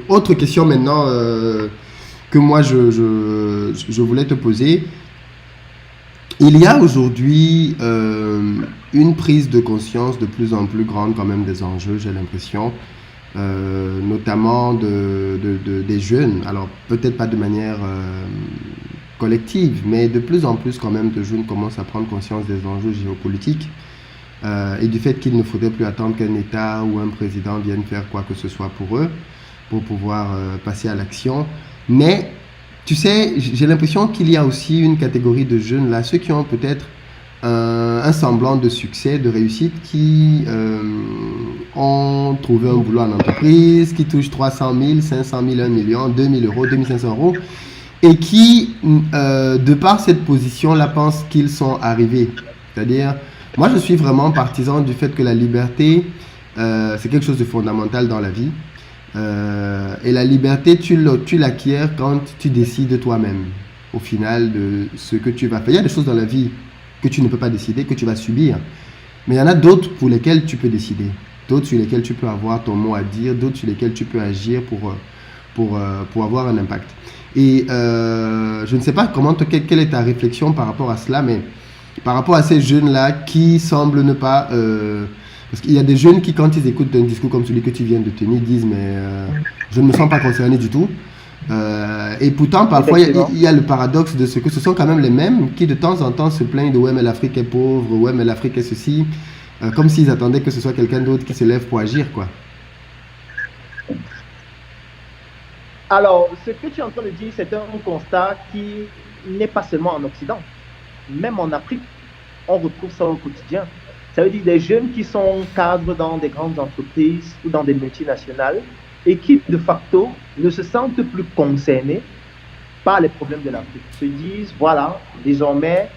Autre question maintenant que moi je voulais te poser. Il y a aujourd'hui une prise de conscience de plus en plus grande quand même des enjeux, j'ai l'impression, notamment des jeunes. Alors peut-être pas de manière collective, mais de plus en plus quand même de jeunes commencent à prendre conscience des enjeux géopolitiques et du fait qu'il ne faudrait plus attendre qu'un État ou un président vienne faire quoi que ce soit pour eux, pour pouvoir passer à l'action. Mais tu sais, j'ai l'impression qu'il y a aussi une catégorie de jeunes là, ceux qui ont peut-être un semblant de succès, de réussite, qui ont trouvé un boulot en entreprise, qui touchent 300 000, 500 000, 1 million, 2 000 euros, 2 500 euros, et qui, de par cette position-là, pensent qu'ils sont arrivés. C'est-à-dire, moi je suis vraiment partisan du fait que la liberté, c'est quelque chose de fondamental dans la vie. Et la liberté, tu l'acquiers quand tu décides toi-même, au final, de ce que tu vas faire. Il y a des choses dans la vie que tu ne peux pas décider, que tu vas subir. Mais il y en a d'autres pour lesquelles tu peux décider. D'autres sur lesquelles tu peux avoir ton mot à dire, d'autres sur lesquelles tu peux agir pour avoir un impact. Et je ne sais pas quelle est ta réflexion par rapport à cela, mais par rapport à ces jeunes-là qui semblent ne pas... parce qu'il y a des jeunes qui, quand ils écoutent un discours comme celui que tu viens de tenir, disent mais je ne me sens pas concerné du tout. Et pourtant, parfois, il y a le paradoxe de ce que ce sont quand même les mêmes qui, de temps en temps, se plaignent de ouais, mais l'Afrique est pauvre, ouais, mais l'Afrique est ceci, comme s'ils attendaient que ce soit quelqu'un d'autre qui se lève pour agir, quoi. Alors, ce que tu es en train de dire, c'est un constat qui n'est pas seulement en Occident. Même en Afrique, on retrouve ça au quotidien. Ça veut dire des jeunes qui sont cadres dans des grandes entreprises ou dans des multinationales et qui, de facto, ne se sentent plus concernés par les problèmes de l'Afrique. Se disent, voilà, désormais,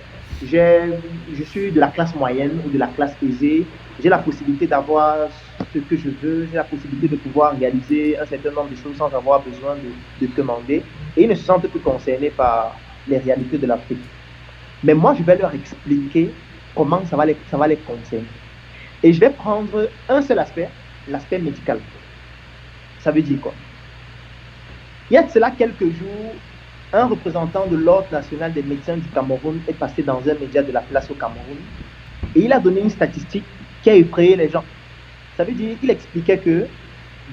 je suis de la classe moyenne ou de la classe aisée, j'ai la possibilité d'avoir ce que je veux, j'ai la possibilité de pouvoir réaliser un certain nombre de choses sans avoir besoin de demander, et ils ne se sentent plus concernés par les réalités de l'Afrique. Mais moi, je vais leur expliquer comment ça va les concerner. Et je vais prendre un seul aspect, l'aspect médical. Ça veut dire quoi? Il y a de cela quelques jours, un représentant de l'Ordre national des médecins du Cameroun est passé dans un média de la place au Cameroun et il a donné une statistique qui a effrayé les gens. Ça veut dire qu'il expliquait que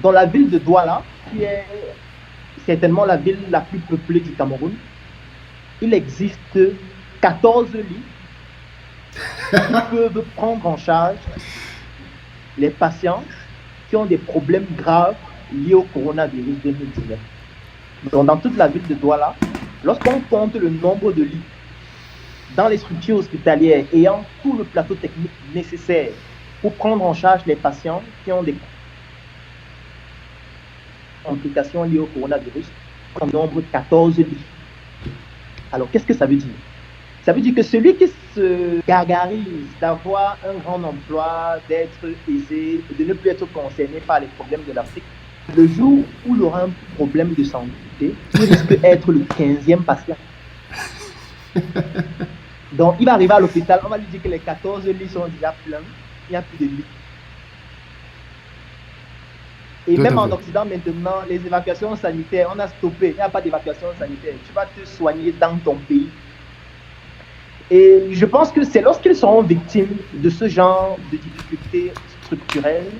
dans la ville de Douala, qui est certainement la ville la plus peuplée du Cameroun, il existe 14 lits qui peuvent prendre en charge les patients qui ont des problèmes graves liés au coronavirus 2019. Donc, dans toute la ville de Douala, lorsqu'on compte le nombre de lits dans les structures hospitalières ayant tout le plateau technique nécessaire pour prendre en charge les patients qui ont des complications liées au coronavirus, on nombre 14 lits. Alors, qu'est-ce que ça veut dire? Ça veut dire que celui qui se gargarise d'avoir un grand emploi, d'être aisé, de ne plus être concerné par les problèmes de l'Afrique, le jour où il aura un problème de santé, il risque d'être le 15e patient. Donc, il va arriver à l'hôpital, on va lui dire que les 14 lits sont déjà pleins, il n'y a plus de lits. Et même en Occident, maintenant, les évacuations sanitaires, on a stoppé, il n'y a pas d'évacuation sanitaire. Tu vas te soigner dans ton pays. Et je pense que c'est lorsqu'ils seront victimes de ce genre de difficultés structurelles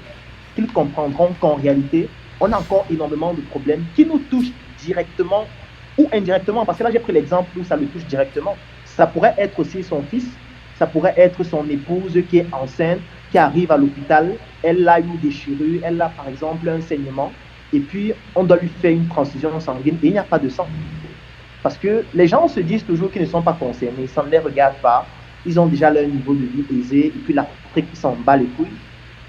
qu'ils comprendront qu'en réalité, on a encore énormément de problèmes qui nous touchent directement ou indirectement. Parce que là, j'ai pris l'exemple où ça le touche directement. Ça pourrait être aussi son fils, ça pourrait être son épouse qui est enceinte, qui arrive à l'hôpital, elle a une déchirure, elle a par exemple un saignement, et puis on doit lui faire une transfusion sanguine et il n'y a pas de sang. Parce que les gens se disent toujours qu'ils ne sont pas concernés, ça ne les regarde pas, ils ont déjà leur niveau de vie aisé, et puis l'Afrique s'en bat les couilles.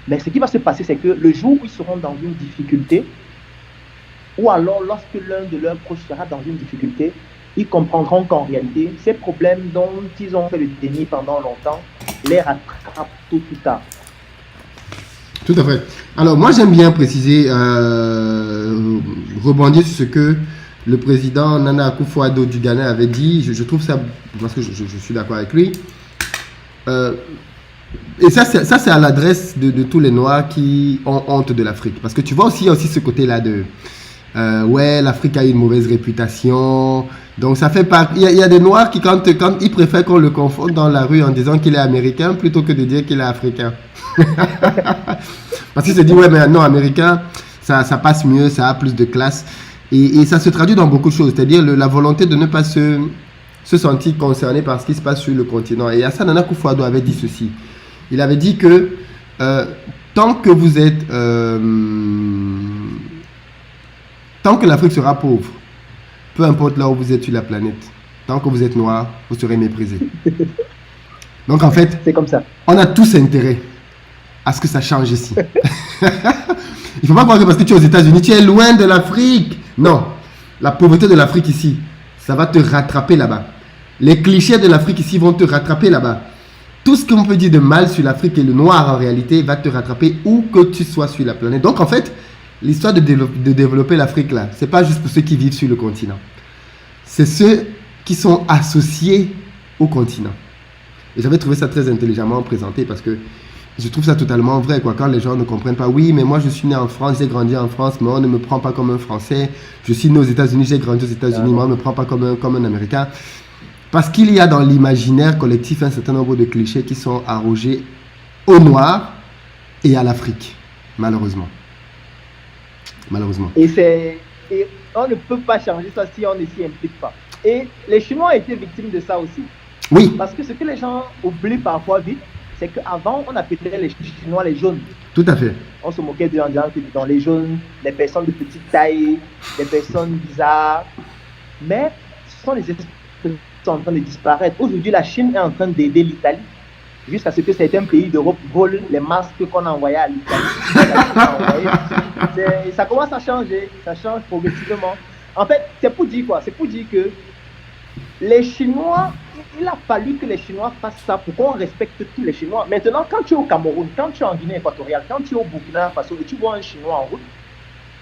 Mais ce qui va se passer, c'est que le jour où ils seront dans une difficulté, ou alors lorsque l'un de leurs proches sera dans une difficulté, ils comprendront qu'en réalité, ces problèmes dont ils ont fait le déni pendant longtemps, les rattrapent tôt ou tard. Tout à fait. Alors moi j'aime bien préciser, rebondir sur ce que le président Nana Akufo-Addo du Ghana avait dit. Je trouve ça, parce que je suis d'accord avec lui. Et ça c'est à l'adresse de tous les Noirs qui ont honte de l'Afrique. Parce que tu vois aussi, il y a aussi ce côté-là de... Ouais, l'Afrique a une mauvaise réputation. Donc ça fait pas. Il y a des Noirs qui, quand ils préfèrent qu'on le confonde dans la rue en disant qu'il est américain plutôt que de dire qu'il est africain. Parce qu'il se dit, ouais, mais non, américain, ça passe mieux, ça a plus de classe. Et ça se traduit dans beaucoup de choses, c'est-à-dire la volonté de ne pas se sentir concerné par ce qui se passe sur le continent. Et Hassan Nana Akufo-Addo avait dit ceci. Il avait dit que tant que vous êtes... tant que l'Afrique sera pauvre, peu importe là où vous êtes sur la planète, tant que vous êtes noir, vous serez méprisé. Donc en fait, c'est comme ça. On a tous intérêt à ce que ça change ici. Il ne faut pas croire que parce que tu es aux États-Unis, tu es loin de l'Afrique. Non, la pauvreté de l'Afrique ici, ça va te rattraper là-bas. Les clichés de l'Afrique ici vont te rattraper là-bas. Tout ce qu'on peut dire de mal sur l'Afrique et le noir en réalité va te rattraper où que tu sois sur la planète. Donc en fait, l'histoire de développer l'Afrique là, c'est pas juste pour ceux qui vivent sur le continent. C'est ceux qui sont associés au continent. Et j'avais trouvé ça très intelligemment présenté parce que je trouve ça totalement vrai, quoi. Quand les gens ne comprennent pas, oui, mais moi je suis né en France, j'ai grandi en France, mais on ne me prend pas comme un Français. Je suis né aux États-Unis, j'ai grandi aux États-Unis, mais on ne me prend pas comme un Américain. Parce qu'il y a dans l'imaginaire collectif un certain nombre de clichés qui sont arrogés aux Noirs et à l'Afrique, malheureusement. Malheureusement. Et on ne peut pas changer ça si on ne s'y implique pas. Et les Chinois ont été victimes de ça aussi. Oui. Parce que ce que les gens oublient parfois vite, c'est qu'avant, on appelait les Chinois les jaunes. Tout à fait. On se moquait d'eux en disant que dans les jaunes, les personnes de petite taille, les personnes bizarres. Mais ce sont les espèces qui sont en train de disparaître. Aujourd'hui, la Chine est en train d'aider l'Italie. Jusqu'à ce que certains pays d'Europe volent les masques qu'on a envoyés à l'Italie. Ça commence à changer, ça change progressivement. En fait, c'est pour dire quoi? C'est pour dire que les Chinois, il a fallu que les Chinois fassent ça pour qu'on respecte tous les Chinois. Maintenant, quand tu es au Cameroun, quand tu es en Guinée équatoriale, quand tu es au Burkina Faso et tu vois un Chinois en route,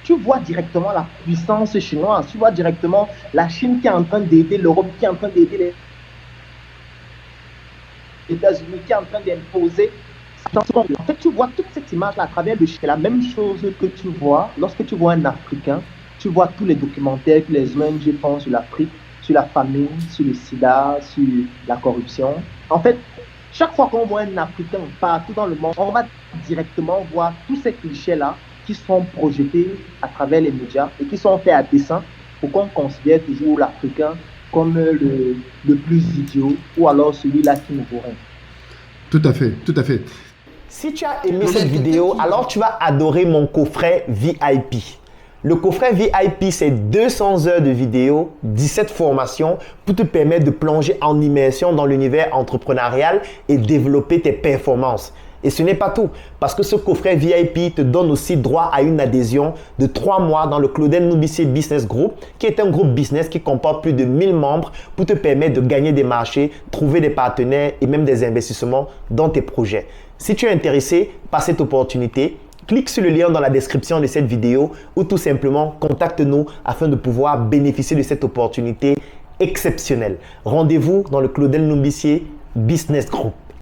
tu vois directement la puissance chinoise, tu vois directement la Chine qui est en train d'aider l'Europe, qui est en train d'aider les États-Unis, qui est en train d'imposer. En fait, tu vois toute cette image-là à travers le Chine. C'est la même chose que tu vois lorsque tu vois un Africain, tu vois tous les documentaires que les ONG font sur l'Afrique, sur la famine, sur le sida, sur la corruption. En fait, chaque fois qu'on voit un Africain partout dans le monde, on va directement voir tous ces clichés-là qui sont projetés à travers les médias et qui sont faits à dessein pour qu'on considère toujours l'Africain comme le plus idiot ou alors celui-là qui ne vaut rien. Tout à fait, tout à fait. Si tu as aimé cette vidéo, alors tu vas adorer mon coffret VIP. Le coffret VIP, c'est 200 heures de vidéos, 17 formations pour te permettre de plonger en immersion dans l'univers entrepreneurial et développer tes performances. Et ce n'est pas tout, parce que ce coffret VIP te donne aussi droit à une adhésion de 3 mois dans le Claudel Nubissier Business Group, qui est un groupe business qui comporte plus de 1000 membres pour te permettre de gagner des marchés, trouver des partenaires et même des investissements dans tes projets. Si tu es intéressé par cette opportunité, clique sur le lien dans la description de cette vidéo ou tout simplement contacte-nous afin de pouvoir bénéficier de cette opportunité exceptionnelle. Rendez-vous dans le Claudel Nubissier Business Group.